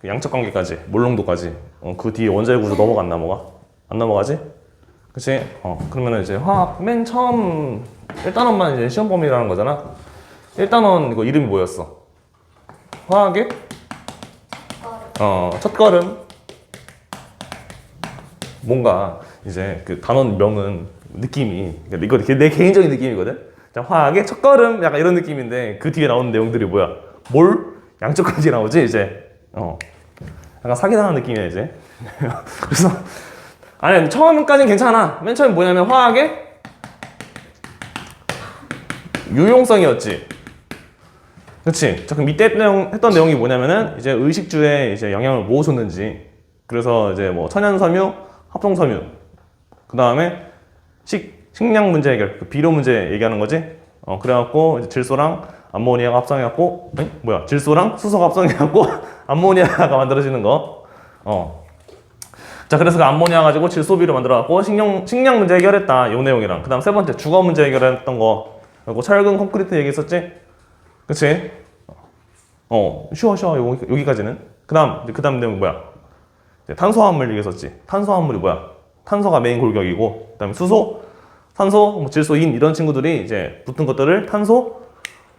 그 양적 관계까지, 몰롱도까지. 그 뒤에 원자의 구조 넘어가 안 넘어가? 안 넘어가지? 그치? 그러면은 이제 화학 맨 처음 1단원만 이제 시험 범위라는 거잖아. 1단원 이거 이름이 뭐였어? 화학의 첫걸음. 뭔가 이제 그 단원명은 느낌이, 이거 내 개인적인 느낌이거든. 화학의 첫걸음 약간 이런 느낌인데 그 뒤에 나오는 내용들이 뭐야? 양쪽까지 나오지 이제. 약간 사기당한 느낌이야 이제. 그래서 아니 처음까지는 괜찮아. 맨 처음에 뭐냐면 화학의 유용성이었지. 그렇지. 자, 그럼 이때 했던 내용이 뭐냐면은 이제 의식주에 이제 영향을 뭐 줬는지. 그래서 이제 뭐 천연섬유, 합성섬유. 그 다음에 식량 문제 해결, 그 비료 문제 얘기하는 거지. 그래갖고 이제 질소랑 암모니아가 합성해갖고, 질소랑 수소가 합성해갖고 암모니아가 만들어지는 거. 자, 그래서 그 암모니아 가지고 질소비료 만들어갖고 식량 문제 해결했다. 요 내용이랑. 그 다음 세 번째 주거 문제 해결했던 거. 그리고 철근 콘크리트 얘기했었지? 그치? 쉬워. 여기까지는. 그 다음 내용 뭐야? 탄소화합물 얘기했었지? 탄소화합물이 뭐야? 탄소가 메인 골격이고, 그 다음에 수소, 산소, 질소, 인 이런 친구들이 이제 붙은 것들을 탄소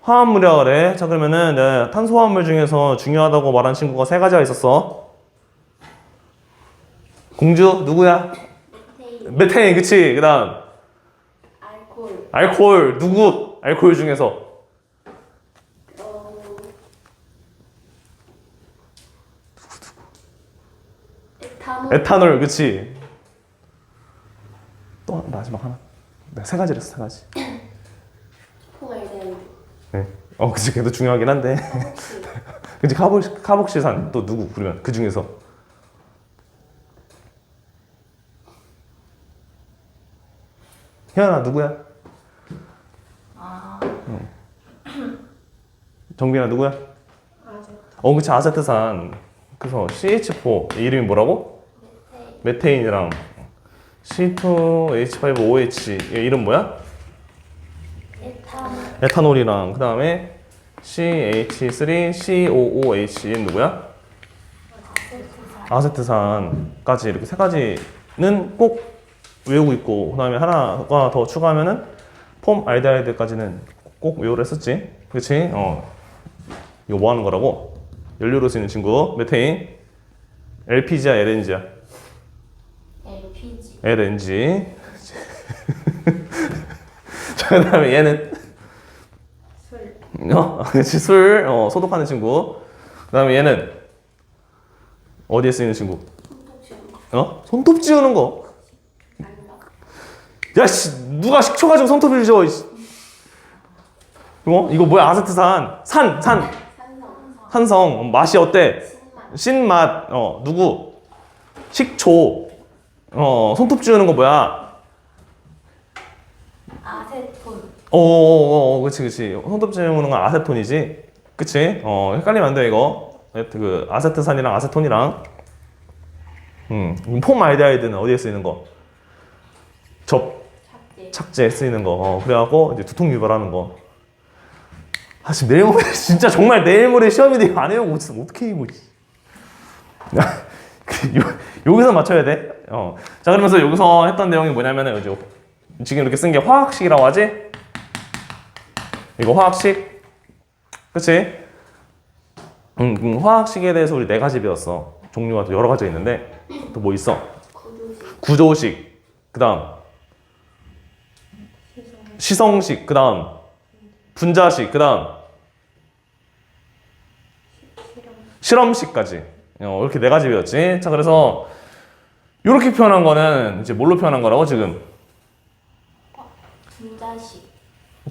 화합물이라고 그래. 자, 그러면은 탄소화합물 중에서 중요하다고 말한 친구가 세 가지가 있었어. 공주 누구야? 메테인. 그치? 그 다음 알코올 누구? 알코올 중에서 에탄올. 그치? 또 마지막 하나. 세 가지랬어, 세 가지. 포말데하이드. 네. 그치. 걔도 중요하긴 한데. 그치. 카복실산 또 누구? 그러면 그 중에서 희연아 누구야? 정빈아 누구야? 그치. 아세트산. 그래서 CH4 이름이 뭐라고? 메테인이랑 C2H5OH 이름 뭐야? 에탄올이랑 그 다음에 CH3COOH 얘는 누구야? 아세트산까지 이렇게 세 가지는 꼭 외우고 있고, 그 다음에 하나가 더 추가하면은 폼 알데하이드까지는 꼭 외우라 했었지. 그치? 이거 뭐 하는 거라고? 연료로 쓰이는 친구 메테인. LPG야 LNG야? LNG. 자, 그 다음에 얘는 술. 그치. 술. 소독하는 친구. 그 다음에 얘는 어디에 쓰이는 친구? 손톱 지우는 거. 야, 누가 식초 가지고 손톱을 지워. 이거 뭐야? 아세트산. 산성. 맛이 어때? 신맛. 누구? 식초. 손톱 지우는 거 뭐야? 아세톤. 그치. 손톱 지우는 건 아세톤이지. 그치? 헷갈리면 안 돼, 이거. 그 아세트산이랑 아세톤이랑. 폼 알데하이드는 어디에 쓰이는 거? 착제에 쓰이는 거. 그래갖고 이제 두통 유발하는 거. 지금 내일 모레 진짜 정말 내일 모레 시험인데 안 해오고 있으면 어떡해 이거. 여기서 맞춰야 돼. 자, 그러면서 여기서 했던 내용이 뭐냐면은 이제 지금 이렇게 쓴 게 화학식이라고 하지? 이거 화학식. 그치? 화학식에 대해서 우리 네 가지 배웠어. 종류가 또 여러 가지 있는데 또 뭐 있어? 구조식. 그 다음 시성식. 그 다음 분자식. 그 다음 실험식까지. 이렇게 네 가지 배웠지. 자, 그래서 이렇게 표현한 거는 이제 뭘로 표현한 거라고 지금?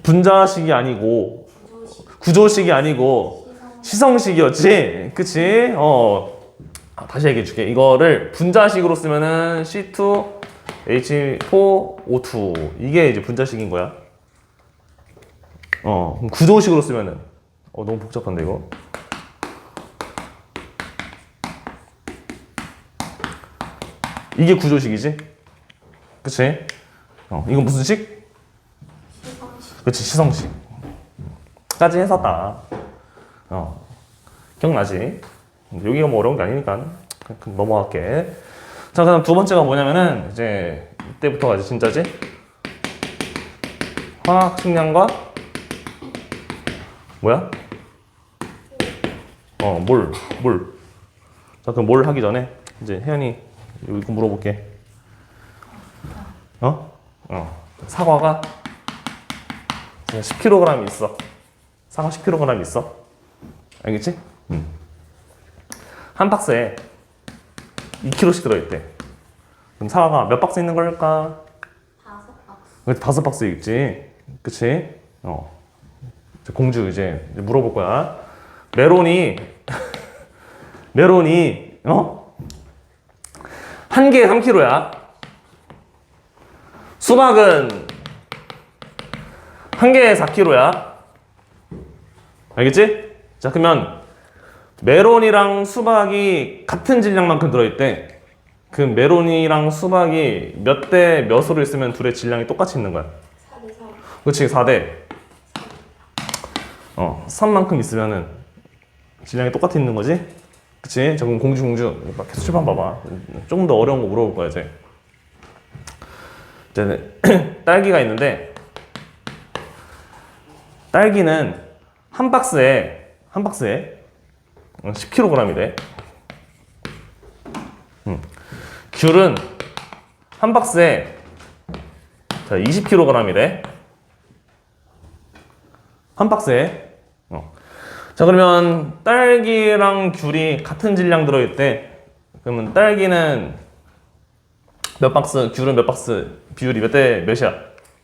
분자식이 아니고 구조식이 아니고 시성식이었지. 그치? 다시 얘기해 줄게. 이거를 분자식으로 쓰면은 C2H4O2 이게 이제 분자식인 거야. 그럼 구조식으로 쓰면은 너무 복잡한데 이거. 이게 구조식이지? 그치? 이건 무슨 식? 그치, 시성식. 까지 했었다. 기억나지? 여기가 뭐 어려운 게 아니니까 그냥 넘어갈게. 자, 그다음 두 번째가 뭐냐면은 이제 이때부터가 이제 진짜지. 화학 식량과 뭐야? 물. 자, 그럼 뭘 하기 전에 이제 혜연이 이거 물어볼게. 사과가 10kg 있어. 사과 10kg 있어. 알겠지? 한 박스에 2kg씩 들어있대. 그럼 사과가 몇 박스 있는 걸까? 5박스. 5박스겠지. 그치? 이제 공주 이제 물어볼 거야. 메론이 한 개에 3kg야. 수박은 한 개에 4kg야. 알겠지? 자, 그러면 메론이랑 수박이 같은 질량만큼 들어있대. 그 메론이랑 수박이 몇 대 몇으로 있으면 둘의 질량이 똑같이 있는 거야. 4대 3. 그렇지, 4대 3만큼 있으면은 질량이 똑같이 있는 거지? 그치? 자, 그럼 공주 계속 칠판 봐봐. 조금 더 어려운 거 물어볼 거야 이제. 이제 딸기가 있는데 딸기는 한 박스에 10kg이래. 귤은 한 박스에 20kg이래. 한 박스에. 자, 그러면 딸기랑 귤이 같은 질량 들어있대. 그러면 딸기는 몇 박스, 귤은 몇 박스, 비율이 몇 대 몇이야?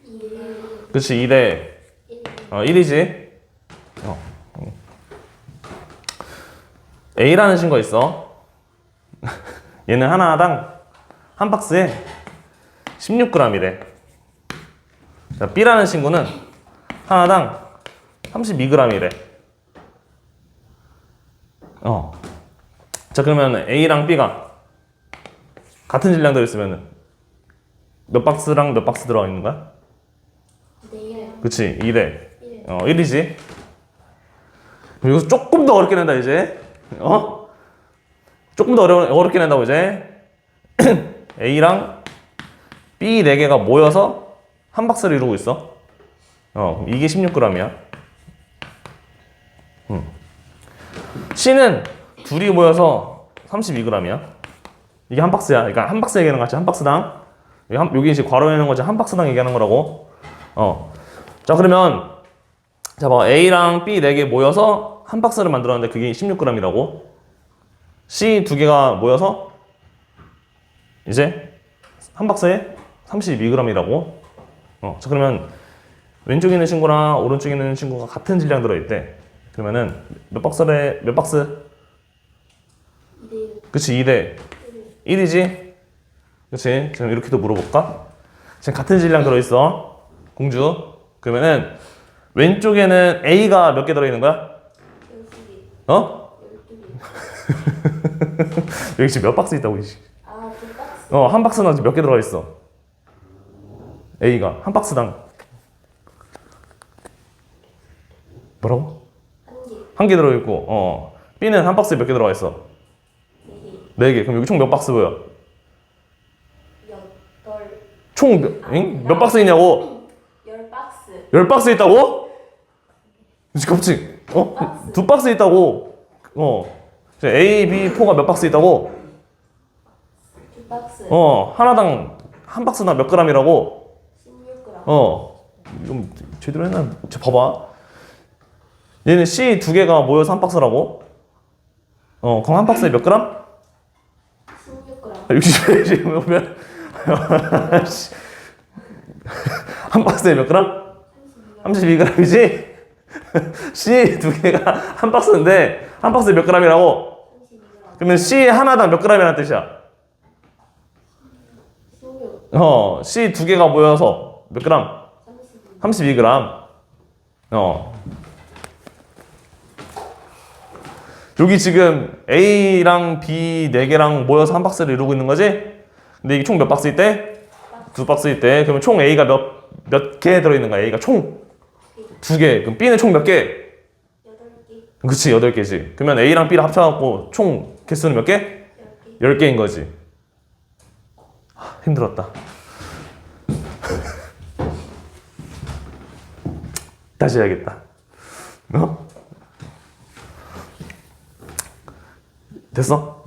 2. 그렇지, 2대 1이지. A라는 친구가 있어. 얘는 하나당 한 박스에 16g이래. 자, B라는 친구는 하나당 32g이래. 자, 그러면 A랑 B가 같은 질량 들어있으면 몇 박스랑 몇 박스 들어가 있는 거야? 2대1. 그치, 2대 1이지. 그럼 여기서 조금 더 어렵게 낸다 이제. 조금 더 어렵게 낸다고 이제. A랑 B 4개가 모여서 한 박스를 이루고 있어. 그럼 이게 16g이야. C는 둘이 모여서 32g이야. 이게 한 박스야. 그러니까 한 박스 얘기하는 거지. 한 박스당. 여기 이제 괄호에 있는 거지. 한 박스당 얘기하는 거라고. 자, 그러면 자, 봐. A랑 B 4개 모여서 한 박스를 만들었는데 그게 16g이라고. C 2개가 모여서 이제 한 박스에 32g이라고. 자, 그러면 왼쪽에 있는 친구랑 오른쪽에 있는 친구가 같은 질량 들어있대. 그러면은 몇 박스? 2대1. 그치, 2대 1이지? 그치? 지금 이렇게도 물어볼까? 지금 같은 질량 들어있어. 공주. 그러면은 왼쪽에는 A가 몇 개 들어있는 거야? 12개. 12개. 여기 지금 몇 박스 있다고, 이씨. 아, 2박스. 한 박스당 지금 몇 개 들어가 있어? A가 한 박스당 뭐라고? 1개. 한 개 들어있고, B는 한 박스에 몇 개 들어가 있어? 4개. 4개. 그럼 여기 총 몇 박스 보여? 8. 총 몇 박스 있냐고? 10박스. 10박스 있다고? 갑자기, 박스. 2박스 있다고? A, B, 4가 몇 박스 있다고? 2박스. 하나당 한 박스당 몇 g이라고? 16g. 이건 제대로 했나? 자, 봐봐. 얘는 C 2개가 모여서 한 박스라고? 그럼 한 박스에 몇 그램? 16g. 60몇 몇? 한 박스에 몇 그램? 32g이지? C 2개가 한 박스인데 한 박스에 몇 g이라고? 32g. 그러면 C 하나당 몇 g이라는 뜻이야? 16. C 2개가 모여서 몇 그램? 32. 32g. 여기 지금 A랑 B 4개랑 모여서 한 박스를 이루고 있는 거지? 근데 이게 총 몇 박스 있대? 2박스 있대. 그러면 총 A가 몇 개 들어있는 거야? A가 총 2개. 그럼 B는 총 몇 개? 8개. 그치, 8개지. 그러면 A랑 B를 합쳐갖고 총 개수는 몇 개? 10개인 거지. 힘들었다. 다시 해야겠다. 어? 됐어?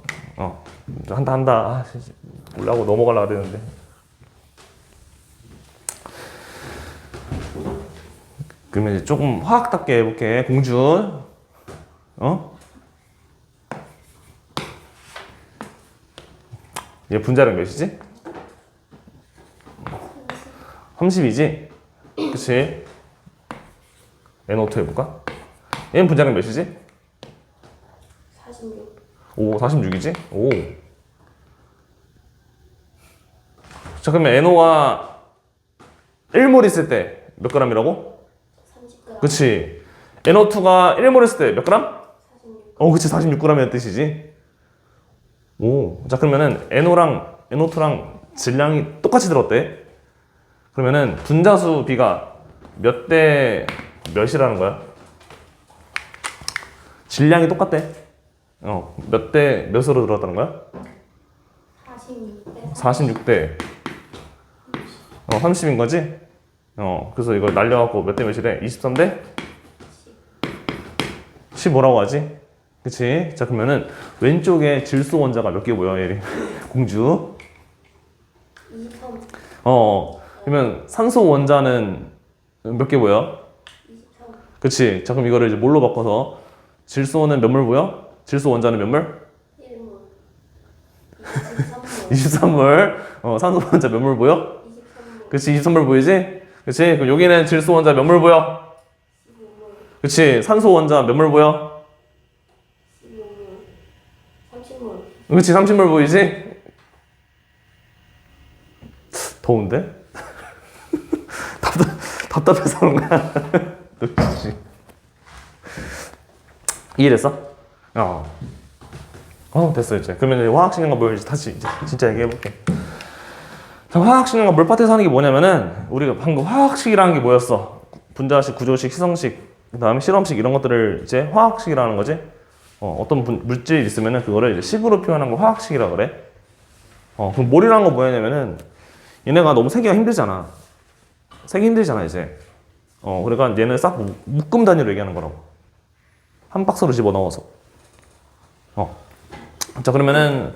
한다. 아, 몰라고 넘어가려고 그랬는데. 그러면 이제 조금 화학답게 해볼게. 공주. 얘 분자량 몇이지? 30이지? 그치? NO2 해볼까? 얘는 분자량 몇이지? 46. 오, 46이지? 오. 자, 그러면 NO가 1몰 있을 때 몇 g이라고? 30g. 그치? NO2가 1몰 있을 때 몇 g? 46. 그치, 46g이라는 뜻이지? 오. 자, 그러면은 NO랑 NO2랑 질량이 똑같이 들었대? 그러면은 분자수 B가 몇 대 몇이라는 거야? 질량이 똑같대. 몇 대 몇으로 들었다는 거야? 46대 46대 30인 거지? 그래서 이거 날려갖고 몇 대 몇이래? 23대 15라고 하지? 그치? 자, 그러면은 왼쪽에 질소 원자가 몇 개 보여? 얘 공주. 23. 그러면 산소 원자는 몇 개 보여? 23. 그치? 자, 그럼 이거를 이제 뭘로 바꿔서 질소는 몇 몰 보여? 질소 원자는 몇 몰? 1몰. 23몰. 23몰. 산소 원자 몇 몰 보여? 23몰. 그치? 23몰 보이지? 그치? 그럼 여기는 질소 원자 몇 몰 보여? 15몰. 그치? 산소 원자 몇 몰 보여? 15몰. 30몰. 그치? 30몰 보이지? 더운데? 답답해서 그런 거야. 그치? 이해됐어? 됐어, 이제. 그러면 이제 화학식량과 뭘 다시 이제 진짜 얘기해볼게. 자, 화학식량과 물 파트에서 하는 게 뭐냐면은, 우리가 방금 화학식이라는 게 뭐였어? 분자식, 구조식, 희성식, 그 다음에 실험식 이런 것들을 이제 화학식이라는 거지? 어떤 물질이 있으면은 그거를 이제 식으로 표현한 걸 화학식이라 그래. 그럼 몰이라는 건 뭐냐면은, 얘네가 너무 세기가 힘들잖아. 세기 힘들잖아, 이제. 그러니까 얘는 싹 묶음 단위로 얘기하는 거라고. 한 박스로 집어넣어서. 자, 그러면은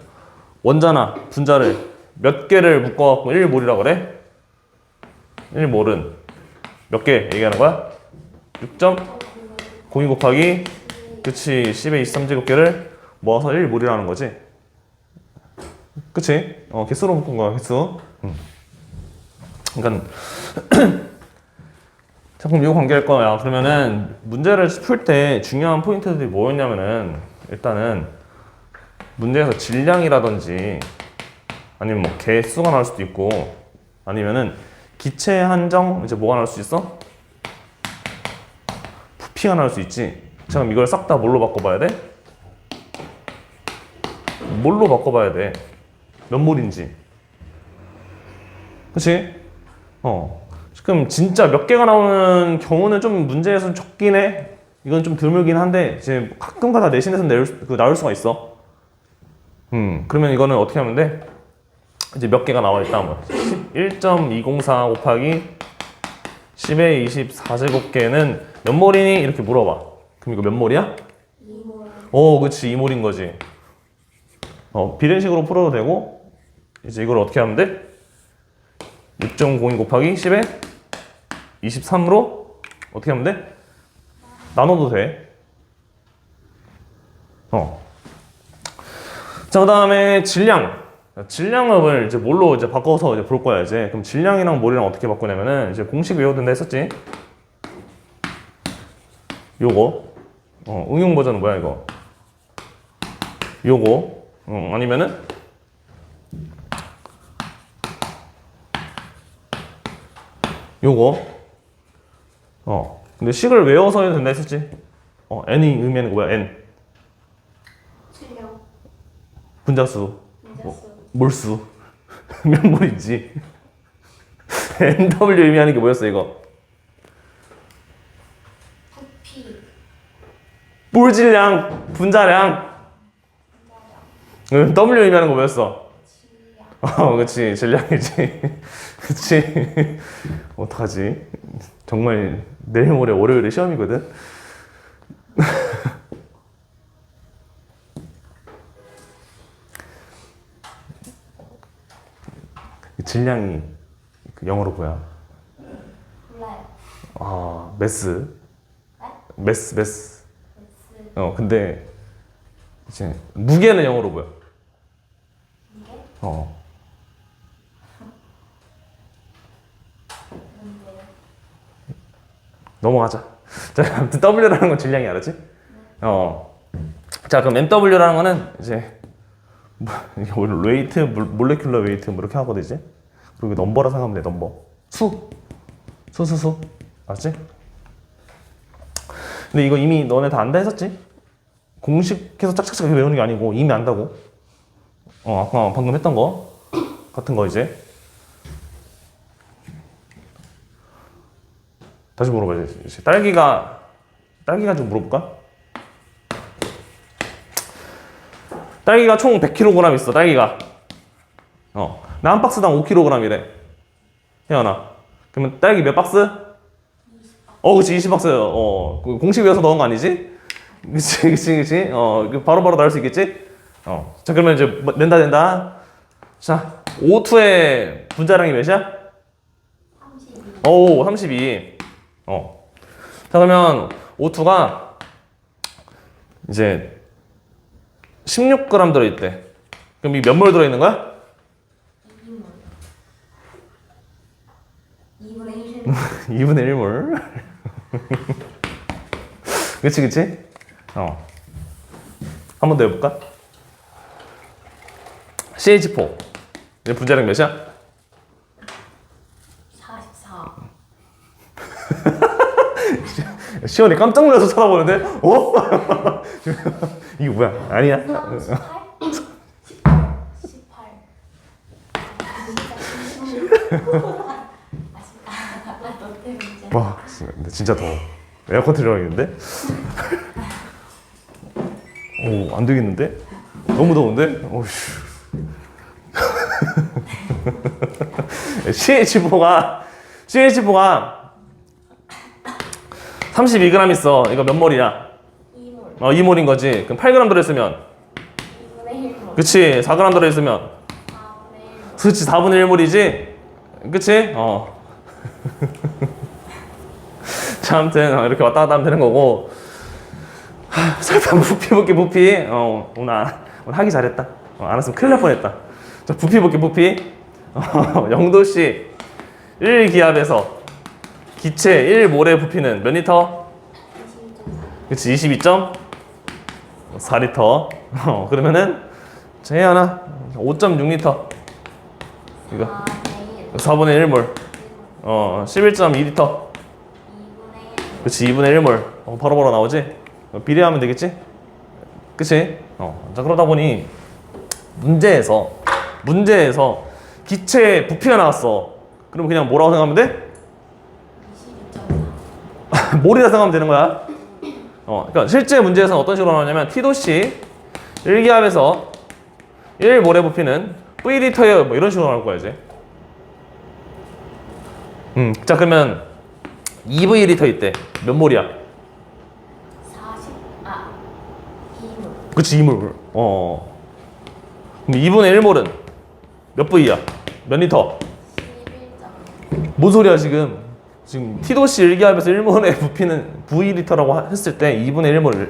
원자나 분자를 몇 개를 묶어갖고 1몰이라고 그래? 1몰은 몇 개 얘기하는 거야? 6.02 곱하기 그치 10의 23제곱계를 모아서 1몰이라는 거지. 그치? 개수로 묶은 거야, 개수. 그러니까 자, 그럼 이거 관계할 거야. 그러면은 문제를 풀 때 중요한 포인트들이 뭐였냐면은, 일단은 문제에서 질량이라든지 아니면 뭐 개수가 나올 수도 있고, 아니면은 기체 한정, 이제 뭐가 나올 수 있어? 부피가 나올 수 있지. 자, 그럼 이걸 싹 다 뭘로 바꿔봐야 돼? 뭘로 바꿔봐야 돼? 몇 몰인지. 그치? 그럼 진짜 몇 개가 나오는 경우는 좀 문제에서 적긴 해. 이건 좀 드물긴 한데, 이제 가끔가다 내신에서 나올 수가 있어. 그러면 이거는 어떻게 하면 돼? 이제 몇 개가 나와 있다. 뭐 1.204 곱하기 10의 24제곱계는 몇 몰이니? 이렇게 물어봐. 그럼 이거 몇 몰이야? 2몰. 그치, 2몰인 거지. 비례식으로 풀어도 되고, 이제 이걸 어떻게 하면 돼? 6.02 곱하기 10의 23으로 어떻게 하면 돼? 나눠도 돼. 자, 그 다음에 질량. 질량을 이제 뭘로 이제 바꿔서 이제 볼 거야, 이제. 그럼 질량이랑 몰이랑 어떻게 바꾸냐면은, 이제 공식 외워도 된다 했었지? 요거. 응용 버전은 뭐야, 이거? 요거. 아니면은, 요거. 근데 식을 외워서 해도 된다 했었지? n이 의미하는 거 뭐야, n? 질량. 분자수. 분자수. 몰수. 몇 몰인지. NW 의미하는 게 뭐였어, 이거? 부피. 볼 질량, 분자량. W 의미하는 거 뭐였어? 그치. 질량이지. 그치. 어떡하지? 정말 내일 모레 월요일에 시험이거든? 질량이 영어로 뭐야? 몰라요. 메스. 메스. S. 근데 이제 무게는 영어로 뭐야? 이게 어. 뭔데요? 넘어가자. 자, 아무튼 W라는 건 질량이 알았지? 자, 그럼 MW라는 거는 이제 이게 웨이트, 몰레큘러 웨이트 뭐 이렇게 하거든 이제. 그리고 넘버라 생각하면 돼. 넘버. 수. 알았지? 근데 이거 이미 너네 다 안다 했었지? 공식해서 짝짝짝 외우는 게 아니고 이미 안다고. 아까 방금 했던 거 같은 거 이제. 다시 물어봐야지. 딸기가 좀 물어볼까? 딸기가 총 100kg 있어. 딸기가. 나 한 박스당 5kg이래. 혜연아. 그러면 딸기 몇 박스? 20박스. 그치 20박스. 공식 외워서 넣은 거 아니지? 그치. 바로바로 나올 수 있겠지? 자, 그러면 이제 낸다. 자, O2의 분자량이 몇이야? 32. 32. 자, 그러면 O2가 이제 16g 들어있대. 그럼 이 몇 몰 들어있는 거야? 2분의 1. 2분의 1몰. 그치? 한 번 더 해볼까? CH4. 얘 분자량 몇이야? 44. 시원이 깜짝 놀라서 쳐다보는데? 이게 뭐야? 아니야. 18? 18. 너 때문에 진짜. 와, 근데 진짜 더워. 에어컨 틀어야겠는데? 안 되겠는데? 너무 더운데? CH4가 32g 있어. 이거 몇 몰이야? 2몰. 2몰인 거지. 그럼 8g 들어있으면 2분의 1몰. 그치. 4g 들어있으면 4분의 1몰. 그치. 4분의 1몰이지? 그치? 자, 아무튼 이렇게 왔다 갔다 하면 되는 거고. 설탕 부피. 오늘 하기 잘했다. 안 했으면 큰일 날 뻔했다. 자, 부피. 0도씨 1기압에서 기체 1몰의 부피는 몇 리터? 22.4. 그치, 22.4리터. 그러면은 혜연아 5.6리터. 이거 4분의 1몰. 11.2리터. 2분의 1. 그치, 2분의 1몰. 바로바로 나오지? 비례하면 되겠지? 그치? 자, 그러다 보니 문제에서 기체 부피가 나왔어. 그럼 그냥 뭐라고 생각하면 돼? 22.4. 몰이라 생각하면 되는 거야. 그러니까 실제 문제에서는 어떤 식으로 나오냐면 T도씨 1기압에서 1몰의 부피는 V리터에 뭐 이런 식으로 나올 거야 이제. 자, 그러면 2V리터 있대. 몇 몰이야? 2몰. 그치, 2몰. 그럼 2분의 1몰은 몇 V야? 몇 리터? 11.6. 뭔 소리야 지금 T도씨 1기압에서 1몰의 부피는 V리터라고 했을 때 2분의 1몰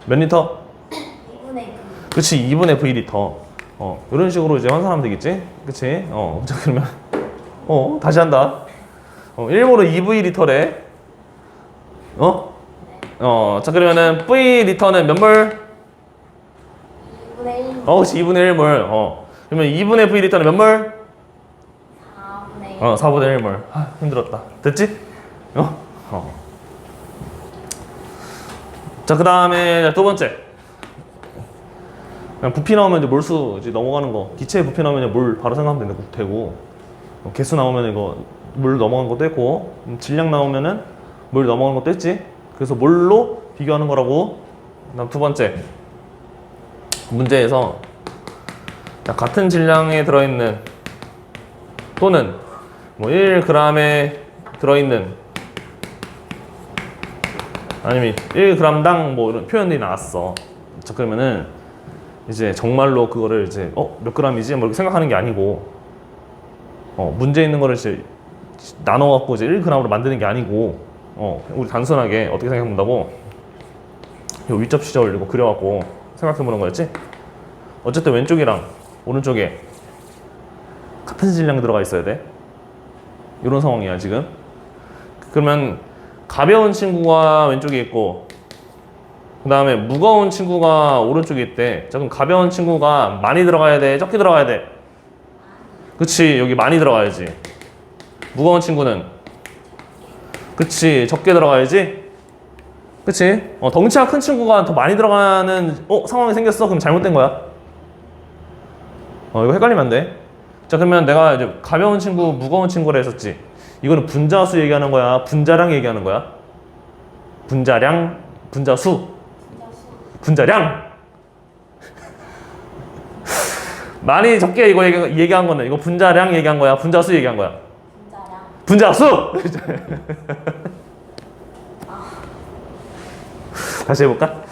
몇 리터? 2분의 9. 그치, 2분의 V리터. 이런 식으로 이제 환산하면 되겠지? 그치? 자, 그러면 다시 한다. 1몰은 2V리터래. 자, 그러면은 V리터는 몇 몰? 2분의 1몰. 그치, 2분의 1몰. 그러면 2분의 V리터는 몇 몰? 4분의 1. 4분의 1몰. 힘들었다. 됐지? 자, 그 다음에 두 번째. 그냥 부피 나오면 이제 몰수 이제 넘어가는 거. 기체의 부피 나오면 이제 몰 바로 생각하면 되고. 개수 나오면 이거 몰 넘어가는 것도 했고, 질량 나오면은 몰 넘어가는 것도 했지. 그래서 몰로 비교하는 거라고. 그다음 두 번째 문제에서 자, 같은 질량에 들어있는 또는 뭐 1g에 들어있는 아니면 1g당 뭐 이런 표현들이 나왔어. 자, 그러면은 이제 정말로 그거를 이제 몇 g이지? 뭐 이렇게 생각하는 게 아니고 문제에 있는 거를 이제 나눠갖고 이제 1g으로 만드는 게 아니고 우리 단순하게 어떻게 생각해 본다고 이 위접 시절 이거 그려갖고 생각해 보는 거였지? 어쨌든 왼쪽이랑 오른쪽에 같은 질량이 들어가 있어야 돼. 이런 상황이야 지금. 그러면 가벼운 친구가 왼쪽에 있고 그 다음에 무거운 친구가 오른쪽에 있대. 자, 그럼 가벼운 친구가 많이 들어가야 돼? 적게 들어가야 돼? 그치, 여기 많이 들어가야지. 무거운 친구는? 그치, 적게 들어가야지? 그치? 덩치가 큰 친구가 더 많이 들어가는 상황이 생겼어? 그럼 잘못된 거야. 이거 헷갈리면 안 돼. 자, 그러면 내가 이제 가벼운 친구, 무거운 친구라 했었지. 이거는 분자수 얘기하는 거야? 분자량 얘기하는 거야? 분자량, 분자수, 분자량. 많이 적게 이거 얘기한 거는 이거 분자량 얘기한 거야? 분자수 얘기한 거야? 분자량. 분자수! 다시 해볼까?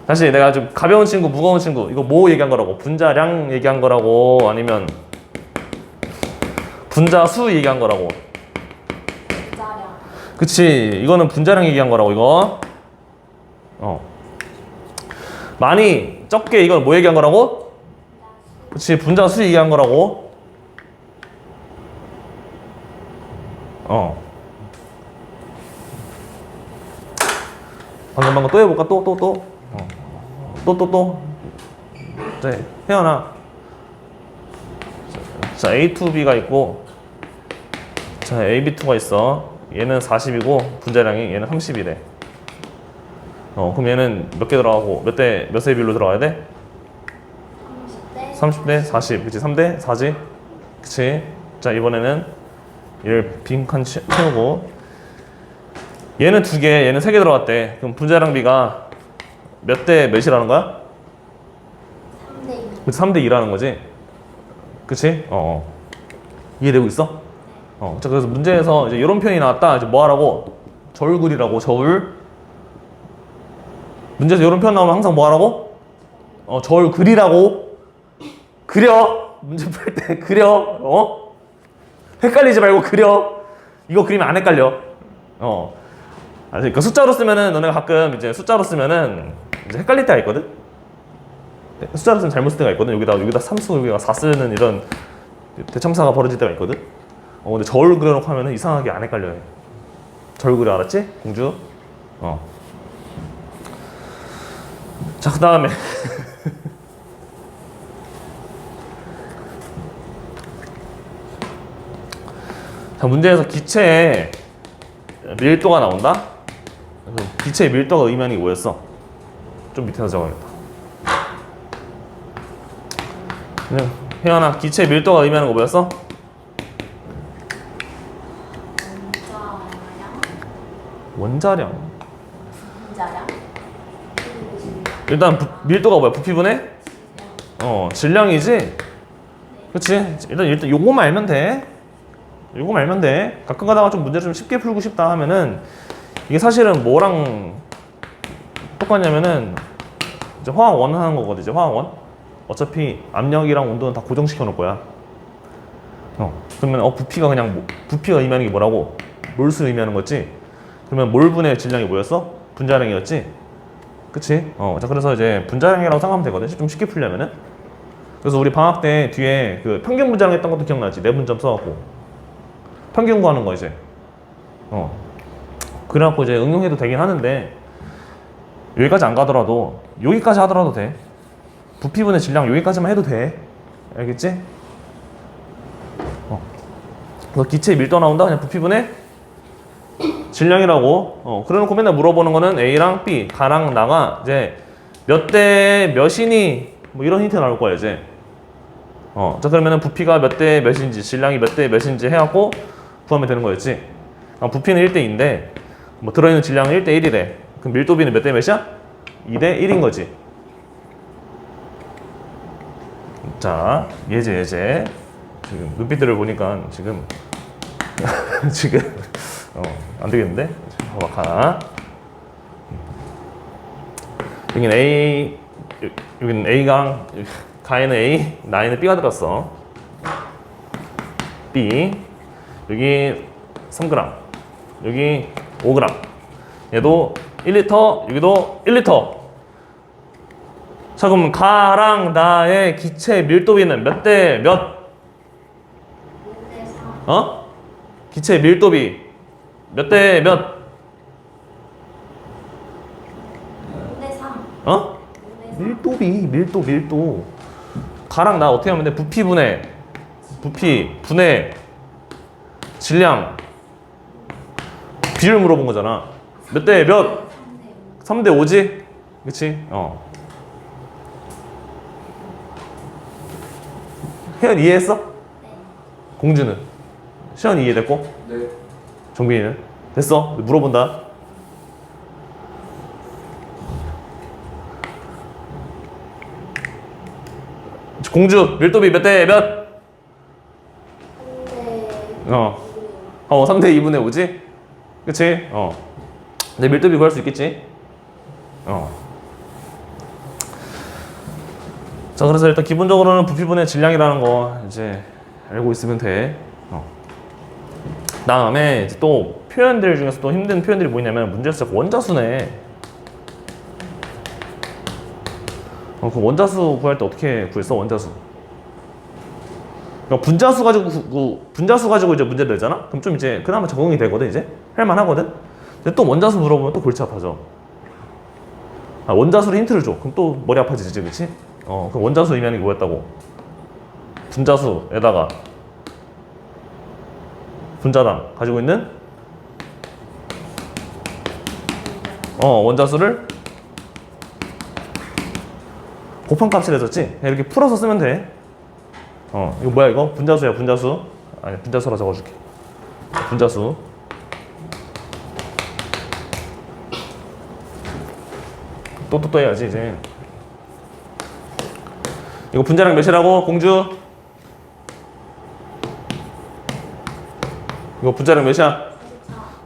다시 내가 좀 가벼운 친구, 무거운 친구 이거 뭐 얘기한 거라고? 분자량 얘기한 거라고? 아니면 분자수 얘기한 거라고? 분자량. 그치, 이거는 분자량 얘기한 거라고 이거. 많이 적게 이건 뭐 얘기한 거라고? 그치, 분자수 얘기한 거라고. 방금 또 해볼까? 또. 네, 혜연아. 자, A2B가 있고, 자, AB2가 있어. 얘는 40이고, 분자량이 얘는 30이래. 그럼 얘는 몇 개 들어가고, 몇 세 비율로 들어가야 돼? 30대 40. 그치, 3대 4지? 그치? 자, 이번에는 얘를 빈칸 채우고, 얘는 2개, 얘는 3개 들어갔대. 그럼 분자량비가 몇 대 몇이라는 거야? 3대2. 그치, 3대 2라는 거지? 그치? 이해되고 있어? 자, 그래서 문제에서 이제 이런 표현이 나왔다. 이제 뭐 하라고? 저울 그리라고, 저울. 문제에서 이런 표현 나오면 항상 뭐 하라고? 저울 그리라고. 그려. 문제 풀 때 그려. 헷갈리지 말고 그려. 이거 그리면 안 헷갈려. 그러니까 숫자로 쓰면은 너네가 가끔 이제 숫자로 쓰면은 이제 헷갈릴 때가 있거든. 숫자로 쓰면 잘못 쓸 때가 있거든. 여기다 3쓰고 여기다 4 쓰는 이런 대참사가 벌어질 때가 있거든. 근데 저울 그려놓고 하면은 이상하게 안 헷갈려요. 저울 그려, 알았지? 공주. 자, 그 다음에 자, 문제에서 기체의 밀도가 나온다. 기체의 밀도가 의미하는 게 뭐였어? 좀 밑에서 적어야겠다. 혜연아, 기체의 밀도가 의미하는 거 뭐였어? 원자량. 분자량. 일단 밀도가 뭐야? 부피분의? 질량이지? 그치? 일단 요거만 알면 돼. 요거만 알면 돼. 가끔 가다가 좀 문제를 좀 쉽게 풀고 싶다 하면은 이게 사실은 뭐랑 똑같냐면은 이제 화학원 하는 거거든. 이제 화학원. 어차피 압력이랑 온도는 다 고정시켜 놓을 거야. 그러면 부피가 그냥 부피가 의미하는 게 뭐라고? 몰수 의미하는 거지. 그러면 몰분의 질량이 뭐였어? 분자량이었지. 그치? 자, 그래서 이제 분자량이라고 생각하면 되거든. 좀 쉽게 풀려면은. 그래서 우리 방학 때 뒤에 그 평균 분자량 했던 것도 기억나지? 내분점 써갖고 평균 구하는 거 이제. 그래갖고 이제 응용해도 되긴 하는데 여기까지 안 가더라도 여기까지 하더라도 돼. 부피분의 질량 여기까지만 해도 돼. 알겠지? 그래서 기체의 밀도 나온다. 그냥 부피분의 질량이라고. 그래놓고 맨날 물어보는 거는 A랑 B, 가랑 나가 이제 몇 대 몇이니 뭐 이런 힌트 나올 거야 이제. 자, 그러면은 부피가 몇 대 몇인지, 질량이 몇 대 몇인지 해갖고 구하면 되는 거였지. 부피는 1대 2인데 뭐 들어있는 질량은 1대 1이래. 그럼 밀도비는 몇 대 몇이야? 2대 1인 거지. 자, 예제. 지금 눈빛들을 보니까 지금 지금 안 되겠는데? 봐봐, 하나. 여기는 A, 여기는 A강, 가에는 A, 나에는 B가 들었어. B, 여기 3g, 여기 5g. 얘도 1리터, 여기도 1리터. 자, 그럼 가랑 나의 기체 밀도비는 몇 대 몇? 5대 3. 어? 기체 밀도비 몇 대 몇? 5대 3. 어? 5대 3. 밀도. 가랑 나 어떻게 하면 돼? 부피 분해, 질량, 비율 물어본 거잖아. 몇 대 몇? 3대 5지? 그치? 혜연 이해했어? 네. 공주는? 시연 이해됐고? 네. 정빈이는? 됐어. 물어본다. 공주 밀도비 몇 대 몇? 3대 3대 2분의 5지? 그치? 근데 밀도비 구할 수 있겠지? 자, 그래서 일단 기본적으로는 부피분의 질량이라는 거 이제 알고 있으면 돼. 다음에 이제 또 표현들 중에서 또 힘든 표현들이 뭐냐면 문제에서 원자수네. 그 원자수 구할 때 어떻게 구했어? 원자수. 그러니까 분자수 가지고 이제 문제 내잖아? 그럼 좀 이제 그나마 적응이 되거든, 이제? 할만하거든? 근데 또 원자수 물어보면 또 골치 아파져. 원자수로 힌트를 줘. 그럼 또 머리 아파지지, 그치? 그럼 원자수 의미하는 게 뭐였다고? 분자수에다가 분자당 가지고 있는 원자수를 곱한값을 해줬지? 이렇게 풀어서 쓰면 돼. 이거 뭐야 이거? 분자수야, 분자수. 아니, 분자수라 적어줄게. 분자수. 또 해야지 이제. 이거 분자량 몇이라고? 공주? 이거 분자량 몇이야?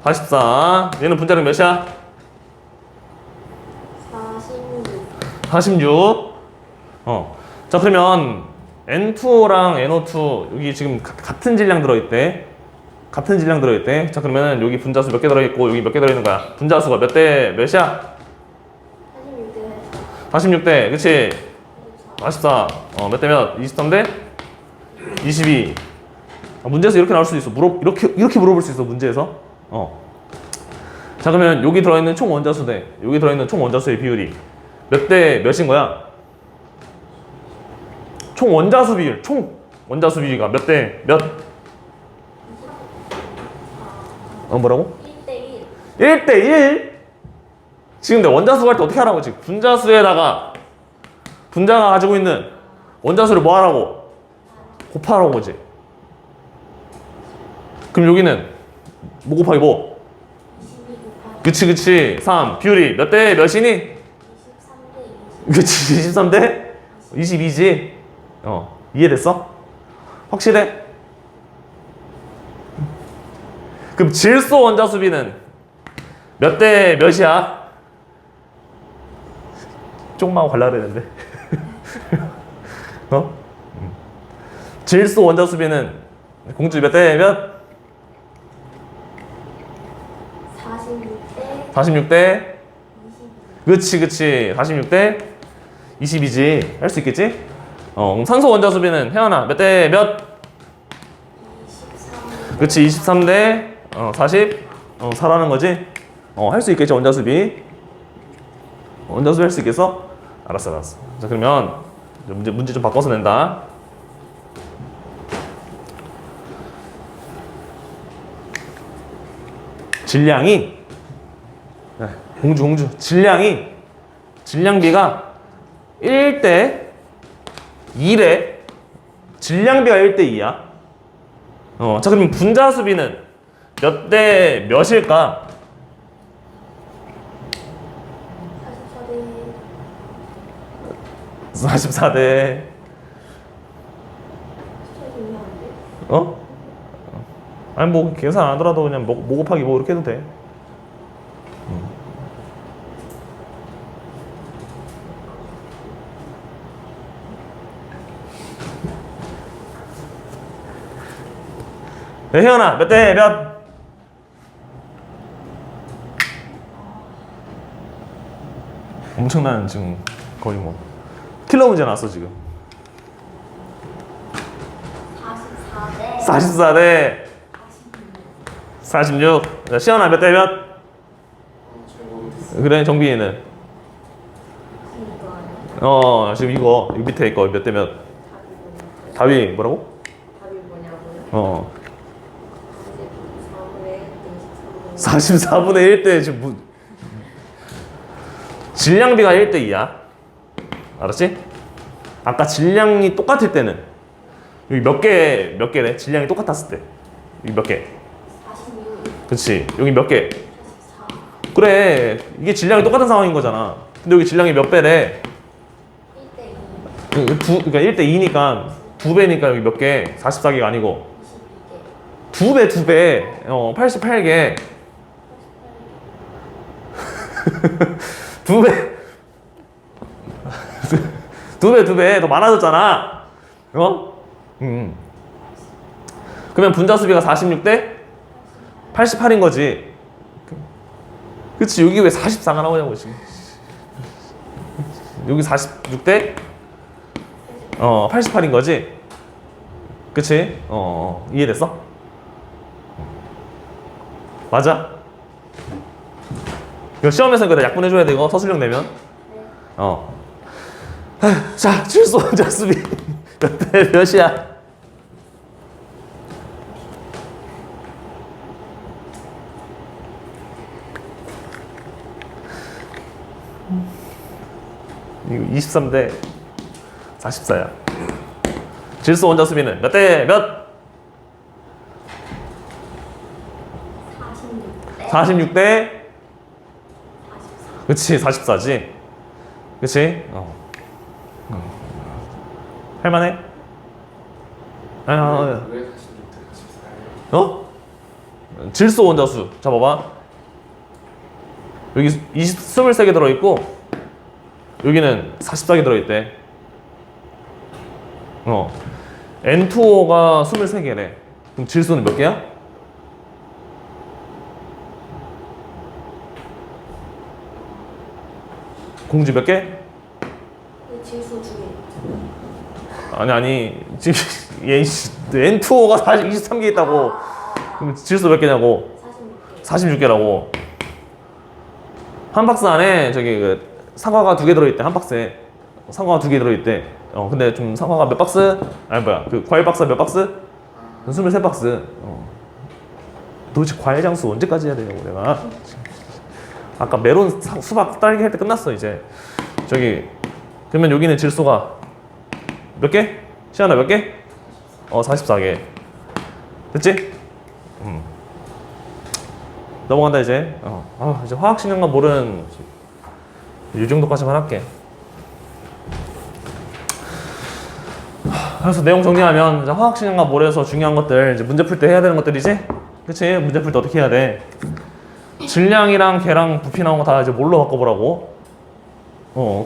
44. 얘는 분자량 몇이야? 46. 46. 자, 그러면 N2랑 NO2 여기 지금 같은 질량 들어있대. 자, 그러면 여기 분자수 몇 개 들어있고 여기 몇 개 들어있는 거야? 분자수가 몇 대 몇이야? 46대 46대. 그치? 44. 몇 대 몇? 23대 22. 문제에서 이렇게 나올 수도 있어. 이렇게 물어볼 수 있어, 문제에서. 자, 그러면 여기 들어있는 총 원자수 대 여기 들어있는 총 원자수의 비율이 몇 대 몇인 거야? 총 원자수 비율가 몇 대 몇? 뭐라고? 1대 1. 1대 1? 지금 내 원자수 할 때 어떻게 하라고? 지금 분자수에다가 분자가 가지고 있는 원자수를 뭐 하라고? 곱하라고 거지. 그럼 여기는 뭐 곱하기 뭐? 22 곱하기 그치 3 비율이 몇 대 몇이니? 23대 20. 그치 23대 22지. 이해됐어? 확실해? 그럼 질소 원자수비는 몇 대 몇이야? 쪽만 갈라 그랬는데. 질소 원자수비는 공주 몇 대 몇? 46대 46대 22. 그치 46대 22지. 할 수 있겠지? 그럼 산소 원자수비는 혜연아 몇 대 몇? 23. 그치 23대 40 4라는 거지? 할 수 있겠지. 원자수비 할 수 있겠어? 알았어. 자, 그러면 문제 좀 바꿔서 낸다. 질량이 공주 질량비가 1대 2래. 질량비가 1대 2야. 자, 그러면 분자수비는 몇 대 몇일까? 44대 어? 아니 뭐 계산 안 하더라도 그냥 뭐 곱하기 뭐 이렇게 해도 돼. 네, 혜연아 몇 대 몇? 엄청난 지금 거의 뭐 킬러 문제 나왔어 지금. 44대 44대 46. 자, 시연아 몇 대 몇? 그래 정빈이는 이거 지금 이거 밑에 거 몇 대 몇? 답이 뭐라고? 답이 뭐냐고요? 44분의 1대 지금 질량비가 1대 2야. 알았지? 아까 질량이 똑같을 때는 여기 몇 개래? 질량이 똑같았을 때 여기 몇 개? 46 그렇지. 여기 몇 개? 44 그래. 이게 질량이 똑같은 상황인 거잖아. 근데 여기 질량이 몇 배래? 1대 2 그러니까 1대 2니까 2배니까 여기 몇 개? 44개가 아니고 22개 2배 88개 2배 2배 더 많아졌잖아. 그러면 분자수비가 46대 88인 거지. 그치. 여기 왜 44가 나오냐고 지금. 여기 46대 88인 거지. 그치. 이해됐어? 맞아? 이거 시험에서 그래 약분해줘야 돼. 이거 서술형 내면. 자, 질소 원자 수비 몇 대 몇이야? 이거 23대 44야. 질소 원자 수비는 몇 대 몇? 46대 46대 44 그치 44지. 그치? 할만해? 왜 46대 44예요? 질소 원자수 잡아봐. 여기 23개 들어있고 여기는 44개 들어있대. N2O가 23개래. 그럼 질소는 몇 개야? 공주 몇 개? 이 질소 중에 아니 지금 얘 N2O가 23개 있다고. 그럼 질소 몇 개냐고? 46개 46개라고. 한 박스 안에 저기 그 사과가 2개 들어있대. 한 박스에 사과가 2개 들어있대. 근데 좀 사과가 몇 박스? 아니 뭐야 그 과일 박스가 몇 박스? 23박스. 도대체 과일 장수 언제까지 해야 되냐고 내가. 아까 메론 수박 딸기 할 때 끝났어 이제. 저기 그러면 여기는 질소가 몇 개? 시아나 몇 개? 44개. 됐지? 넘어간다 이제. 이제 화학신경과 몰은 이 정도까지만 할게. 그래서 내용 정리하면 이제 화학신경과 몰에서 중요한 것들 이제 문제 풀 때 해야 되는 것들이지. 그치? 문제 풀 때 어떻게 해야 돼? 질량이랑 계랑 부피 나온 거 다 이제 뭘로 바꿔보라고.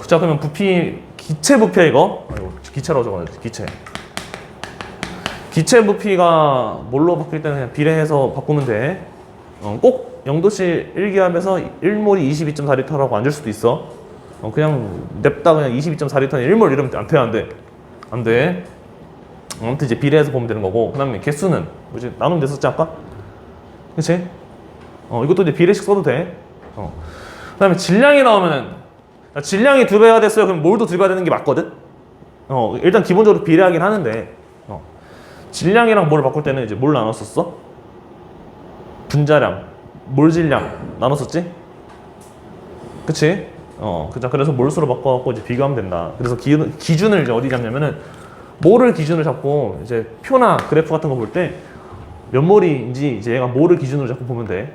자 그러면 부피 기체 부피야 이거. 아이고, 기체라고 적어야지. 기체 부피가 뭘로 바뀔 때는 그냥 비례해서 바꾸면 돼. 꼭 0도씨 1기압에서 1몰이 22.4L라고 안 줄 수도 있어. 그냥 냅다 그냥 22.4L는 1몰 이러면 안 돼, 안 돼. 안 돼. 아무튼 이제 비례해서 보면 되는 거고. 그 다음에 개수는 뭐지? 나누면 됐었지 아까? 그치? 이것도 이제 비례식 써도 돼. 그 다음에 질량이 나오면은 질량이 2배가 됐어요. 그럼 몰도 2배가 되는 게 맞거든? 일단 기본적으로 비례하긴 하는데 질량이랑 몰을 바꿀 때는 이제 뭘 나눴었어? 분자량, 몰 질량 나눴었지? 그치? 그래서 몰수로 바꿔갖고 이제 비교하면 된다. 그래서 기준을 이제 어디 잡냐면은 몰을 기준으로 잡고 이제 표나 그래프 같은 거 볼 때 몇 몰인지 이제 얘가 몰을 기준으로 잡고 보면 돼.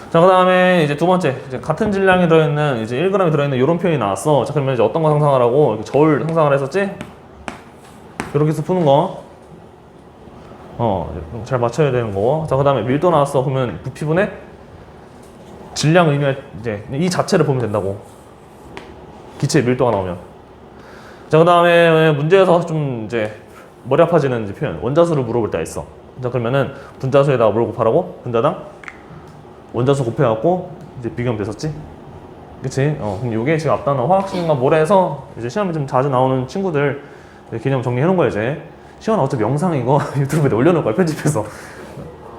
자, 그 다음에 이제 두 번째, 이제 같은 질량이 들어있는, 이제 1g이 들어있는 이런 표현이 나왔어. 자, 그러면 이제 어떤 거 상상하라고? 이렇게 저울 상상을 했었지? 이렇게 해서 푸는 거. 잘 맞춰야 되는 거. 자, 그 다음에 밀도 나왔어. 그러면 부피분의 질량 의미할, 이제 이 자체를 보면 된다고. 기체의 밀도가 나오면. 자, 그 다음에 문제에서 좀 이제 머리 아파지는 이제 표현. 원자수를 물어볼 때가 있어. 자, 그러면은 분자수에다가 뭘 곱하라고? 분자당 원자수 곱해갖고 이제 비교하면 됐었지? 그치? 그럼 요게 지금 앞단원 화학식과 모래에서 이제 시험에 좀 자주 나오는 친구들 개념 정리해 놓은 거야, 이제. 시원아, 어차피 영상 이거 유튜브에 올려놓을 거야, 편집해서.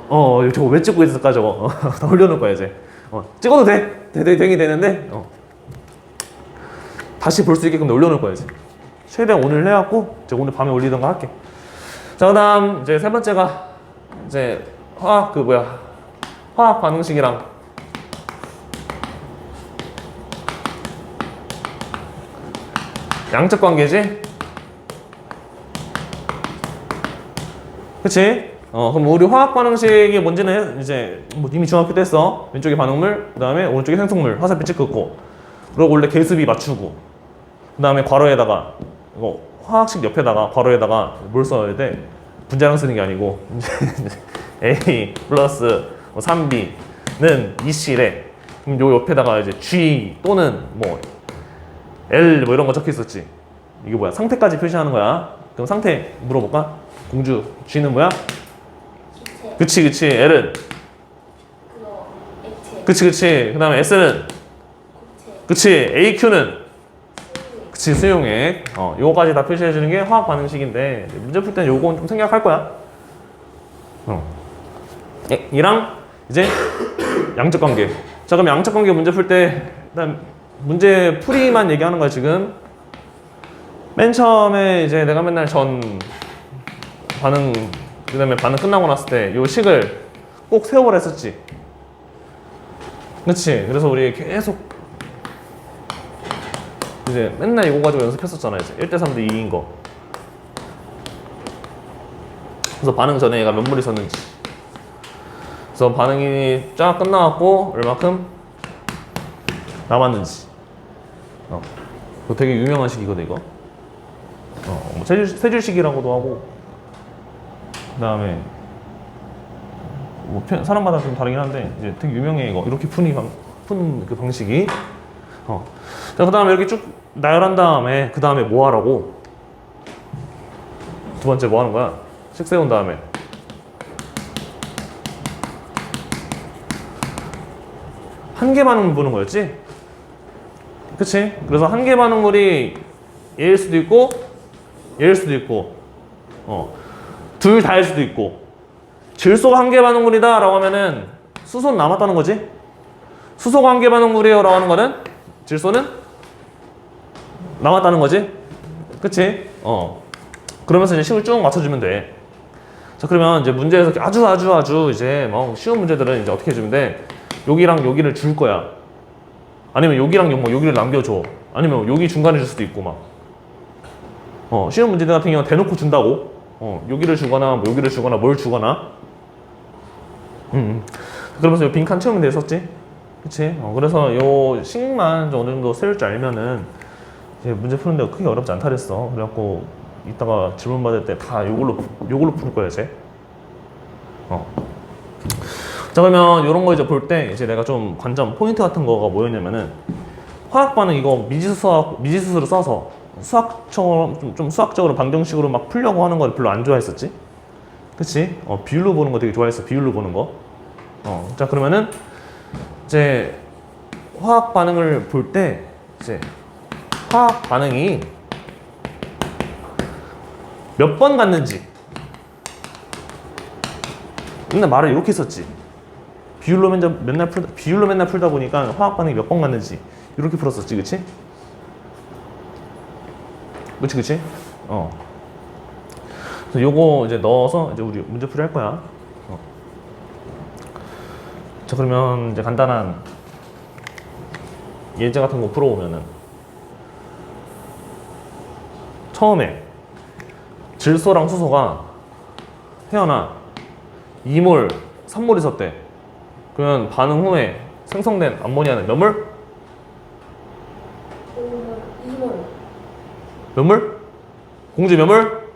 저거 왜 찍고 있을까, 저거. 다 올려놓을 거야, 이제. 찍어도 돼. 되긴 되는데, 다시 볼 수 있게끔 올려놓을 거야, 이제. 최대한 오늘 해갖고, 이제 오늘 밤에 올리던가 할게. 자, 그 다음, 이제 세 번째가, 이제, 화학 반응식이랑, 양적 관계지? 그치? 그럼 우리 화학 반응식이 뭔지는 이제 뭐 이미 중학교 때 했어. 왼쪽에 반응물, 그 다음에 오른쪽에 생성물, 화살표 찍고, 그리고 원래 개수비 맞추고, 그 다음에 괄호에다가, 이거 화학식 옆에다가 괄호에다가 뭘 써야 돼? 분자량 쓰는 게 아니고, A 플러스 3B는 2C래. 그럼 요 옆에다가 이제 G 또는 뭐 L 뭐 이런 거 적혀 있었지. 이게 뭐야? 상태까지 표시하는 거야. 그럼 상태 물어볼까? 공주 G는 뭐야? 기체. 그치. L은? 그거 액체. 그치. 그 다음에 S는? 고체. 그치. AQ는? 수유. 그치. 수용액. 요거까지 다 표시해주는 게 화학 반응식인데, 문제 풀 때는 요건 좀 생각할 거야. 이랑 이제 양적 관계. 자, 그럼 양적 관계 문제 풀 때 일단 문제 풀이만 얘기하는 거야, 지금. 맨 처음에 이제 내가 맨날 전 반응, 그 다음에 반응 끝나고 났을 때 요 식을 꼭 세워보라 했었지. 그치? 그래서 우리 계속 이제 맨날 이거 가지고 연습했었잖아, 이제. 1대3대 2인 거. 그래서 반응 전에 얘가 몇 몰이 섰는지. 그래서 반응이 쫙 끝나갖고 얼마큼 남았는지. 그거 되게 유명한 식이거든, 이거. 뭐 세줄식이라고도 하고, 그 다음에 뭐 사람마다 좀 다르긴 한데 이제 되게 유명해, 이거. 이렇게 푸는 그 방식이. 자, 그 다음에 이렇게 쭉 나열한 다음에 그 다음에 뭐 하라고? 두 번째 뭐 하는 거야? 식 세운 다음에 한계 반응물 보는 거였지? 그치? 그래서 한계 반응물이 얘일 수도 있고 얘일 수도 있고 둘 다일 수도 있고. 질소가 한계 반응물이다 라고 하면은 수소는 남았다는 거지? 수소가 한계 반응물이에요 라고 하는 거는 질소는 남았다는 거지? 그치? 그러면서 이제 식을 쭉 맞춰주면 돼. 자, 그러면 이제 문제에서 아주 이제 뭐 쉬운 문제들은 이제 어떻게 해주면 돼? 여기랑 여기를 줄 거야. 아니면 여기랑 뭐 여기를 남겨줘. 아니면 여기 중간에 줄 수도 있고 막. 쉬운 문제들 같은 경우는 대놓고 준다고. 여기를 주거나 뭐 여기를 주거나 뭘 주거나. 그러면서 요 빈칸 채우면 됐었지. 그치? 그래서 요 식만 어느 정도 세울 줄 알면은 이제 문제 푸는데 크게 어렵지 않다 그랬어. 그래갖고 이따가 질문 받을 때 다 요걸로 풀 거야, 이제. 자, 그러면 요런 거 이제 볼 때 이제 내가 좀 관점 포인트 같은 거가 뭐였냐면은 화학 반응 이거 미지수를 써서 수학처럼 좀 수학적으로 방정식으로 막 풀려고 하는 거 별로 안 좋아했었지. 그치? 비율로 보는 거 되게 좋아했어. 비율로 보는 거. 자, 그러면은 이제 화학 반응을 볼 때 이제 화학 반응이 몇 번 갔는지 맨날 말을 이렇게 했었지. 비율로 맨날 풀다 보니까 화학 반응이 몇 번 갔는지 이렇게 풀었었지, 그치? 그치? 그래서 요거 이제 넣어서 이제 우리 문제풀이 할 거야. 자, 그러면 이제 간단한 예제 같은 거 풀어보면은 처음에 질소랑 수소가 혜연아 2몰, 3몰 있었대. 그러면 반응 후에 생성된 암모니아는 몇 몰? 5몰, 2몰, 몇 몰? 공주 몇 몰?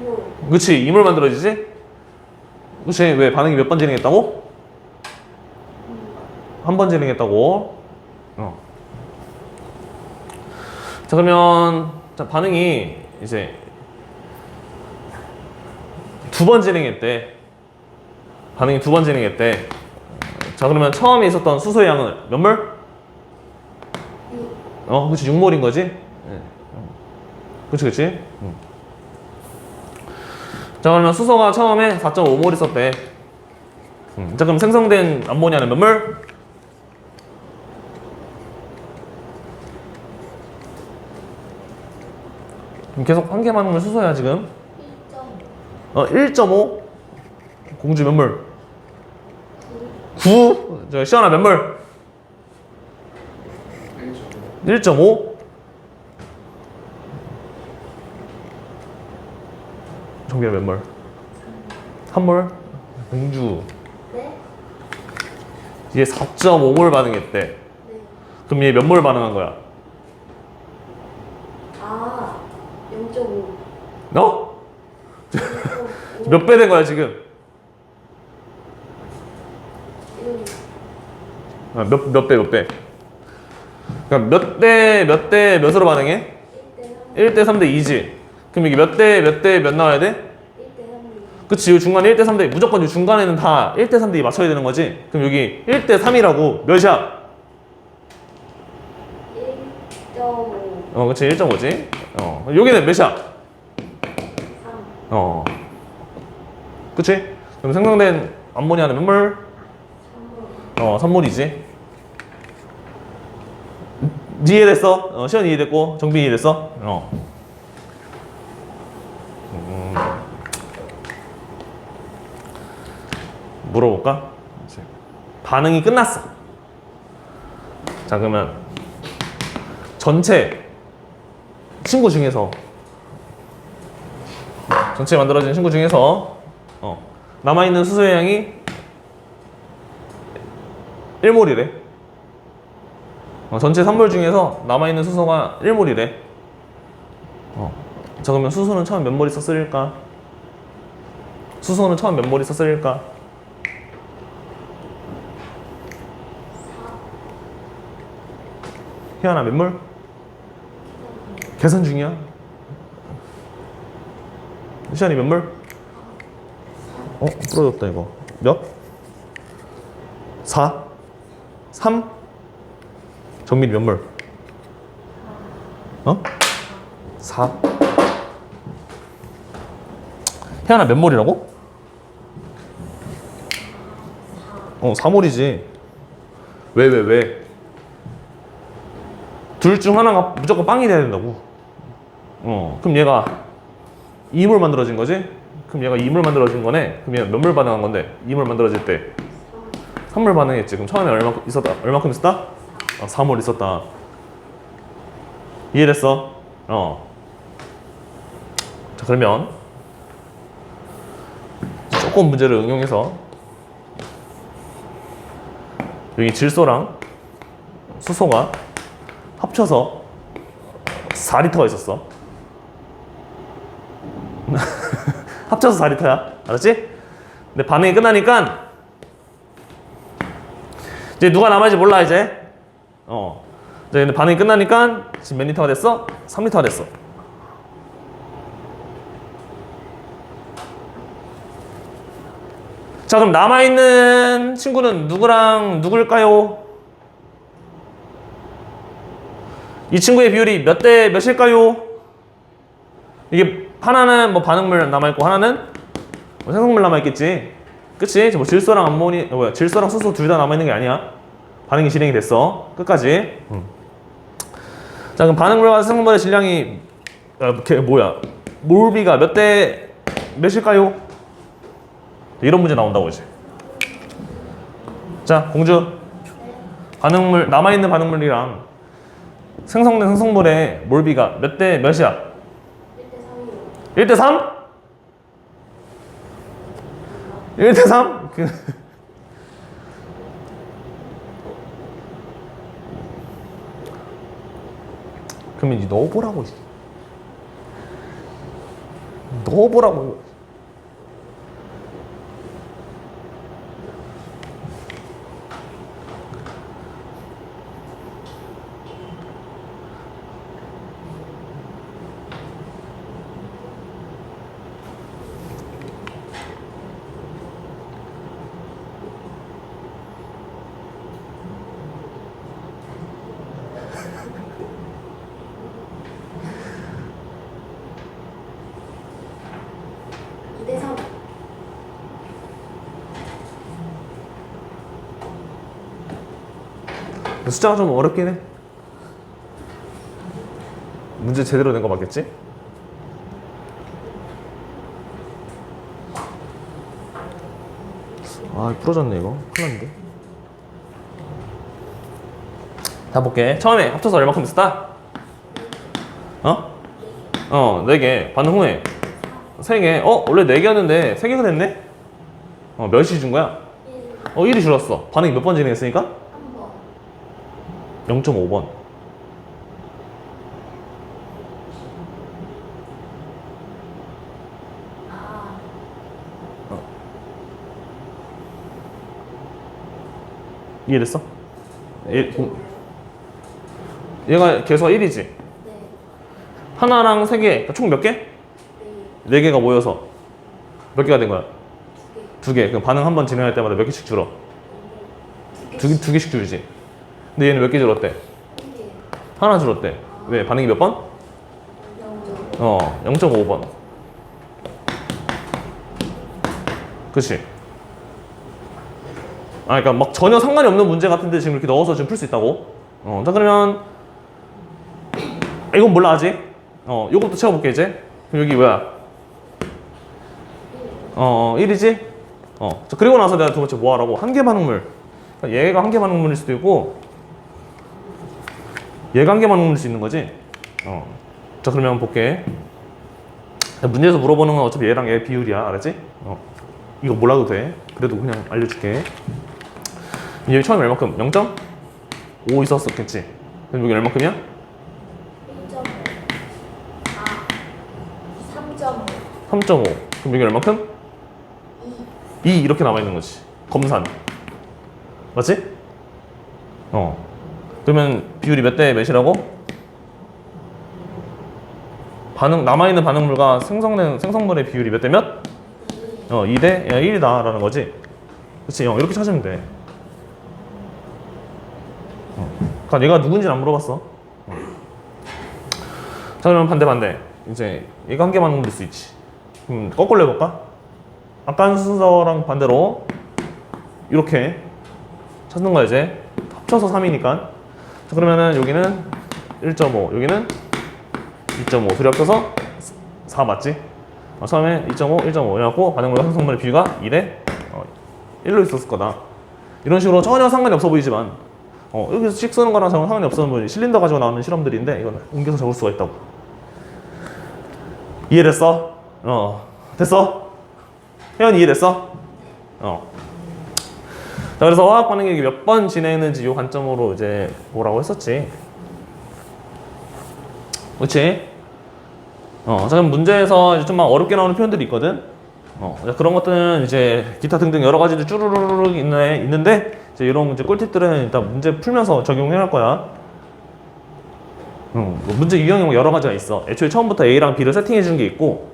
6몰, 그치, 2몰 만들어지지? 그치, 왜 반응이 몇 번 진행했다고? 한 번 진행했다고. 자, 그러면 자, 반응이 이제 두 번 진행했대. 반응이 두 번 진행했대. 자, 그러면 처음에 있었던 수소의 양은 몇 몰? 6, 그치, 6몰인 거지? 그치, 그치? 자, 그러면 수소가 처음에 4.5몰 있었대. 자, 그럼 생성된 암모니아는 몇 몰? 그럼 계속 한 개 반응물 수소야, 지금. 1.5. 공주 몇 몰? 9. 저 시원아 몇 몰? 1.5. 정비야 몇 몰? 3몰? 공주 네? 얘 4.5몰 반응했대. 네. 그럼 얘 몇 몰 반응한 거야? 아, 0.5. 너? 0.5. 몇 배 된 거야 지금? 몇 배? 그러니까 몇 대 몇으로 반응해? 1대 3, 1대 3대 2지. 그럼 이게 몇 대 몇 나와야 돼? 1대 3, 그치, 이 중간에 1대 3대 무조건 이 중간에는 다 1대 3대 2 맞춰야 되는 거지. 그럼 여기 1대 3이라고 몇이야? 1.5, 그치, 1.5지. 여기는 몇이야? 3, 그치? 그럼 생성된 암모니아는 몇 몰? 3몰. 3몰이지. 이해됐어? 시연 이해됐고, 정빈 이해됐어? 물어볼까? 반응이 끝났어. 자, 그러면 전체 친구 중에서 전체 만들어진 친구 중에서 남아있는 수소의 양이 1몰이래. 전체 3몰 중에서 남아있는 수소가 1몰이래. 자, 그러면 수소는 처음 몇 몰 있었을까? 수소는 처음 몇 몰 있었을까? 4, 희연아 몇 몰? 계산 중이야? 시안이 몇 몰? 부러졌다 이거. 몇? 4? 3? 정민이 몇 몰? 4? 희연아 몇 몰이라고? 4몰이지. 왜? 둘 중 하나가 무조건 빵이 돼야 된다고. 그럼 얘가 2몰 만들어진 거지? 그럼 얘가 2몰 만들어진 거네? 그럼 얘가 몇 몰 반응한 건데? 2몰 만들어질 때 3몰 반응했지. 그럼 처음에 얼마큼 있었다? 4몰 있었다. 이해됐어? 자, 그러면 조금 문제를 응용해서 여기 질소랑 수소가 합쳐서 4리터가 있었어. 합쳐서 4리터야. 알았지? 근데 반응이 끝나니까 이제 누가 남아있지 몰라 이제. 근데 반응이 끝나니까 지금 몇 리터가 됐어? 3리터가 됐어. 자, 그럼 남아있는 친구는 누구랑 누굴까요? 이 친구의 비율이 몇 대 몇일까요? 이게 하나는 뭐 반응물 남아있고 하나는 뭐 생성물 남아있겠지. 그치? 뭐 질소랑 질소랑 수소 둘 다 남아있는 게 아니야. 반응이 진행이 됐어. 끝까지. 자, 그럼 반응물과 생성물의 질량이 몰비가 몇 대 몇일까요? 이런 문제 나온다고 이제. 자, 공주. 반응물 남아있는 반응물이랑 생성된 생성물의 몰비가 몇 대 몇이야? 1대 3이요. 1대 3? 1대 3? 그러면 이제 넣어보라고. 넣어보라고. 이대 3. 숫자가 좀 어렵긴 해. 문제 제대로 낸 거 맞겠지? 아, 부러졌네 이거. 큰일 났는데. 다 볼게. 처음에 합쳐서 얼마큼 됐다? 어? 4개. 반응 후에 3개. 원래 4개였는데 3개가 됐네? 몇이 준 거야? 1이 줄었어. 반응이 몇 번 진행했으니까? 한 번. 0.5번. 아. 이해됐어? 얘가 개수가 1이지? 네. 하나랑 3개. 그러니까 총 몇 개? 네. 4개가 모여서 몇 개가 된 거야? 2개. 2개. 그럼 반응 한 번 진행할 때마다 몇 개씩 줄어? 두 개. 2개씩 줄지. 근데 얘는 몇 개 줄었대? 1개. 하나 줄었대. 왜? 반응이 몇 번? 0.5번. 그치? 그러니까 막 전혀 상관이 없는 문제 같은데 지금 이렇게 넣어서 지금 풀 수 있다고? 자, 그러면 이건 몰라 아직? 요것도 채워볼게 이제. 그럼 여기 뭐야? 1이지? 자, 그리고 나서 내가 두 번째 뭐 하라고? 한계 반응물. 그러니까 얘가 한계 반응물일 수도 있고 얘가 한계 반응물일 수 있는 거지? 자, 그러면 볼게. 문제에서 물어보는 건 어차피 얘랑 얘 비율이야. 알았지? 이거 몰라도 돼. 그래도 그냥 알려줄게. 여기 처음에 얼마큼? 0.5 있었겠지? 그럼 여기 얼마큼이야? 1.5. 아. 3.5. 3.5. 그럼 여기 얼마큼? 2 이렇게 남아있는 거지. 검산. 맞지? 그러면 비율이 몇 대 몇이라고? 남아있는 반응물과 생성물의 비율이 몇 대 몇? 2대 1이다 라는 거지. 그치? 이렇게 찾으면 돼. 그러니까 얘가 누군지 안 물어봤어. 자, 그러면 반대. 이제 얘가 한개 반응물일 수 있지. 그럼 거꾸로 해볼까? 아까 순서랑 반대로 이렇게 찾는 거야 이제. 합쳐서 3이니까. 자, 그러면은 여기는 1.5, 여기는 2.5. 둘이 합쳐서 4 맞지? 처음에 2.5, 1.5 이래갖고 반응물과 생성물의 비율가 2대 1로 있었을 거다. 이런 식으로 전혀 상관이 없어 보이지만 여기서 씩 쓰는 거랑 전혀 상관이 없어 보이는 실린더 가지고 나오는 실험들인데 이건 옮겨서 적을 수가 있다고. 이해됐어? 됐어? 혜연 이해됐어? 자, 그래서 화학 반응이 몇 번 진행했는지 이 관점으로 이제 뭐라고 했었지. 그렇지? 자, 그럼 문제에서 이제 좀 막 어렵게 나오는 표현들이 있거든. 그런 것들은 이제 기타 등등 여러 가지들 쭈루루룩 있는데 이제 이런 이제 꿀팁들은 일단 문제 풀면서 적용해야 할 거야. 뭐 문제 유형이 뭐 여러 가지가 있어. 애초에 처음부터 A랑 B를 세팅해 주는 게 있고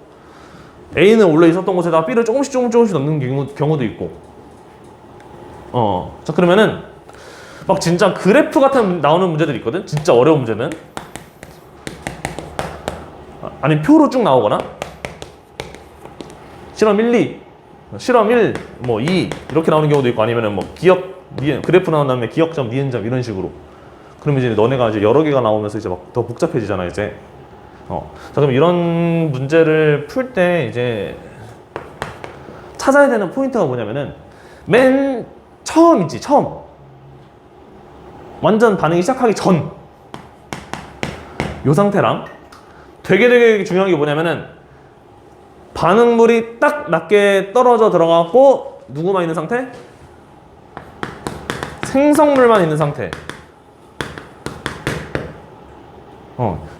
A는 원래 있었던 곳에다가 B를 조금씩 넣는 경우도 있고. 자, 그러면은 막 진짜 그래프 같은 나오는 문제들이 있거든. 진짜 어려운 문제는. 아니 표로 쭉 나오거나 실험 1, 2, 실험 1, 뭐 2 이렇게 나오는 경우도 있고 아니면은 뭐 기억, 그래프 나온 다음에 기억점, 니은점 이런 식으로. 그러면 이제 너네가 이제 여러 개가 나오면서 이제 막 더 복잡해지잖아 이제. 자, 그럼 이런 문제를 풀 때 이제 찾아야 되는 포인트가 뭐냐면은 맨 처음이지. 처음 완전 반응이 시작하기 전 요 상태랑 되게 중요한 게 뭐냐면은 반응물이 딱 낮게 떨어져 들어가고 누구만 있는 상태? 생성물만 있는 상태.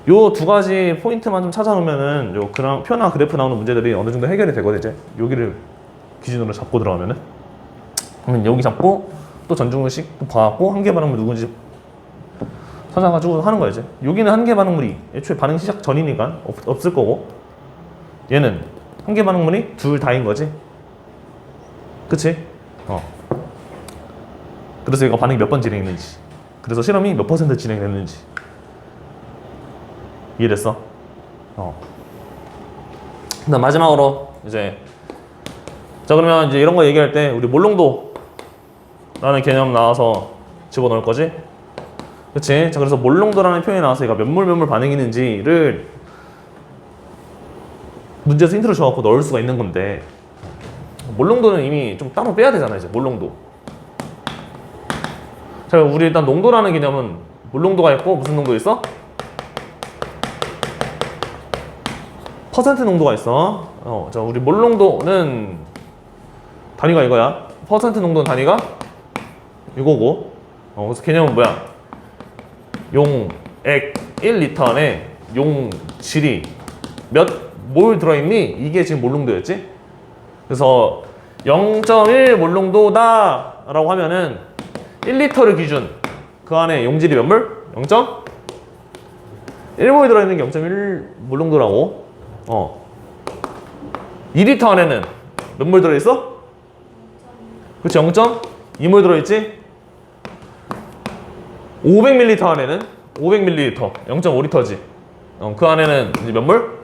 요 두 가지 포인트만 좀 찾아놓으면은 요 표나 그래프 나오는 문제들이 어느 정도 해결이 되거든. 이제 여기를 기준으로 잡고 들어가면은, 그러면 여기 잡고 또 전중식 또 봐갖고 한계 반응물 누군지 찾아가지고 하는 거야. 이제 여기는 한계 반응물이 애초에 반응 시작 전이니까 없을 거고, 얘는 한계 반응물이 둘 다인 거지. 그치? 그래서 얘가 반응이 몇 번 진행했는지, 그래서 실험이 몇 % 진행됐는지 이해됐어? 그다음 마지막으로 이제, 자 그러면 이제 이런 거 얘기할 때 우리 몰농도라는 개념 나와서 집어넣을 거지? 그치? 자 그래서 몰농도라는 표현이 나와서 얘가 몇 몰 반응이는지를 문제에서 힌트를 줘갖고 넣을 수가 있는 건데, 몰농도는 이미 좀 따로 빼야 되잖아. 이제 몰농도. 자 우리 일단 농도라는 개념은 몰농도가 있고 무슨 농도 있어? 퍼센트 농도가 있어. 자 우리 몰농도는 단위가 이거야. 퍼센트 농도는 단위가 이거고, 그래서 개념은 뭐야? 용액 1리터 안에 용질이 몇 몰 들어있니? 이게 지금 몰농도였지? 그래서 0.1 몰농도다 라고 하면은 1리터를 기준, 그 안에 용질이 몇 몰? 0.1몰 들어있는 게 0.1 몰농도라고. 2리터 안에는 몇 몰 들어있어? 그치, 0.2몰 들어있지? 500ml 안에는 500ml, 0.5리터지. 그 안에는 이제 몇 몰?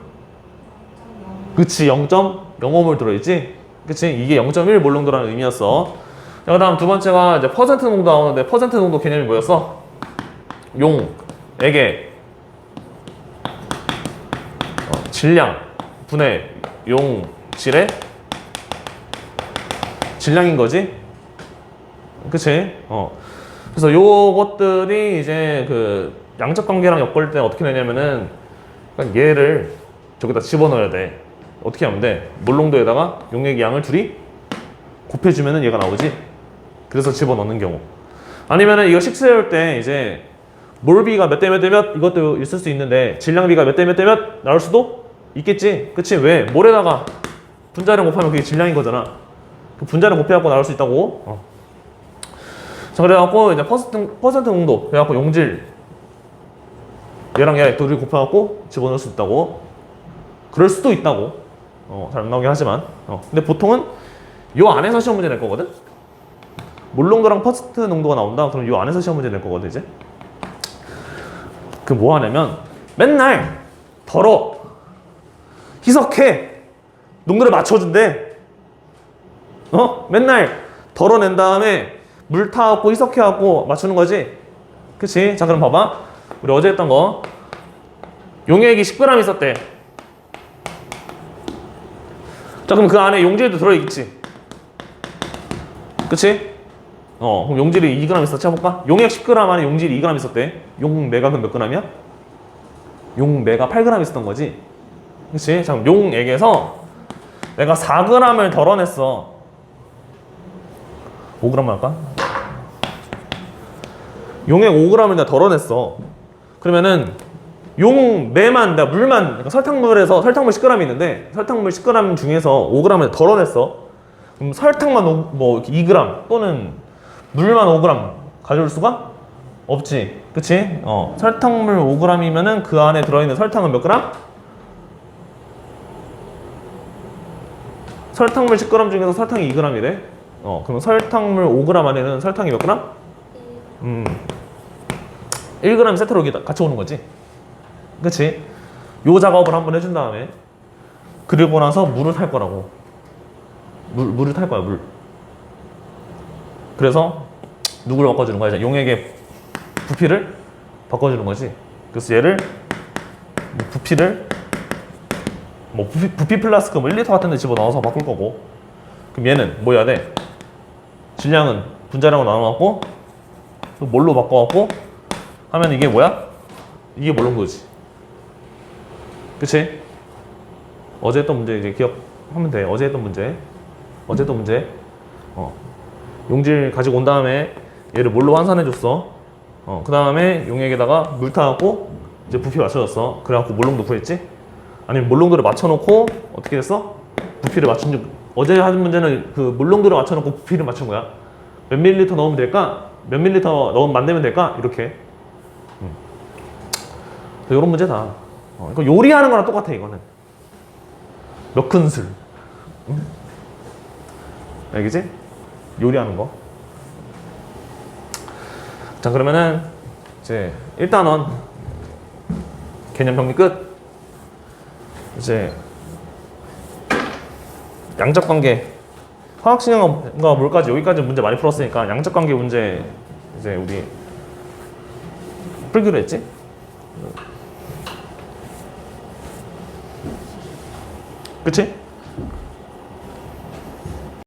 그치, 0.05몰 들어있지? 그치, 이게 0.1 몰농도라는 의미였어. 자, 그 다음 두 번째가 이제 퍼센트 농도 나오는데, 퍼센트 농도 개념이 뭐였어? 용액의 질량 분의 용질의 질량인 거지? 그치? 그래서 요것들이 이제 그 양적 관계랑 엮을 때 어떻게 되냐면은, 얘를 저기다 집어넣어야 돼. 어떻게 하면 돼? 몰농도에다가 용액의 양을 둘이 곱해주면은 얘가 나오지? 그래서 집어넣는 경우. 아니면은 이거 식수해올 때 이제 몰비가 몇 대 몇 대 몇 이것도 있을 수 있는데, 질량비가 몇 대 몇 대 몇 나올 수도 있겠지? 그치? 왜? 몰에다가 분자량 곱하면 그게 질량인 거잖아. 그 분자량 곱해갖고 나올 수 있다고. 자, 그래갖고 이제 퍼센트 농도, 그래갖고 용질 얘랑 얘 둘이 곱해갖고 집어넣을 수 있다고. 그럴 수도 있다고. 잘 안 나오긴 하지만. 근데 보통은 요 안에서 시험 문제 낼 거거든? 몰농도랑 퍼센트 농도가 나온다? 그럼 요 안에서 시험 문제 낼 거거든, 이제. 그 뭐 하냐면, 맨날 덜어, 희석해, 농도를 맞춰준대. 맨날 덜어낸 다음에 물 타갖고 희석해갖고 맞추는 거지. 그치? 자, 그럼 봐봐. 우리 어제 했던 거. 용액이 10g 있었대. 자, 그럼 그 안에 용질도 들어있지. 그치? 그럼 용질이 2g 있었지? 해볼까? 용액 10g 안에 용질이 2g 있었대. 용매가 그럼 몇 g이야? 용매가 8g 있었던 거지. 그치? 자, 그럼 용액에서 내가 4g을 덜어냈어. 5g 할까? 용액 5g을 내가 덜어냈어. 그러면은 용매만, 내가 물만, 그러니까 설탕물에서 설탕물 10g 있는데, 설탕물 10g 중에서 5g을 덜어냈어. 그럼 설탕만 뭐 2g 또는 물만 5g 가져올 수가 없지. 그치? 설탕물 5g이면은 그 안에 들어있는 설탕은 몇 g? 설탕물 10g 중에서 설탕이 2g이래. 그럼 설탕물 5g 안에는 설탕이 몇 g? 1g 세트로 같이 오는 거지. 그치? 요 작업을 한번 해준 다음에, 그리고 나서 물을 탈 거라고. 물을 탈 거야, 물. 그래서 누구를 바꿔주는 거야? 용액의 부피를 바꿔주는 거지. 그래서 얘를 부피를 부피 플라스크 1리터 같은 데 집어넣어서 바꿀 거고, 그럼 얘는 뭐 해야 돼? 질량은 분자량으로 나눠갖고 또 몰로 바꿔갖고 하면 이게 뭐야? 이게 몰농도지. 그치? 어제 했던 문제 이제 기억하면 돼. 어제 했던 문제. 용질 가지고 온 다음에 얘를 뭘로 환산해줬어. 그 다음에 용액에다가 물 타갖고 이제 부피 맞춰줬어. 그래갖고 몰롱도 구했지? 아니면 몰롱도를 맞춰놓고 어떻게 됐어? 부피를 맞춘 줄. 어제 하는 문제는 그 몰롱도를 맞춰놓고 부피를 맞춘 거야. 몇 밀리리터 넣으면 될까? 몇 밀리리터 넣으면 만들면 될까? 이렇게. 이런 문제다. 이거 요리하는 거랑 똑같아 이거는. 몇 큰술. 알겠지? 요리하는 거. 자 그러면은 이제 1단원 개념 정리 끝. 이제 양적 관계. 화학식량과 물까지 여기까지 문제 많이 풀었으니까 양적 관계 문제 이제 우리 풀기로 했지? 그치?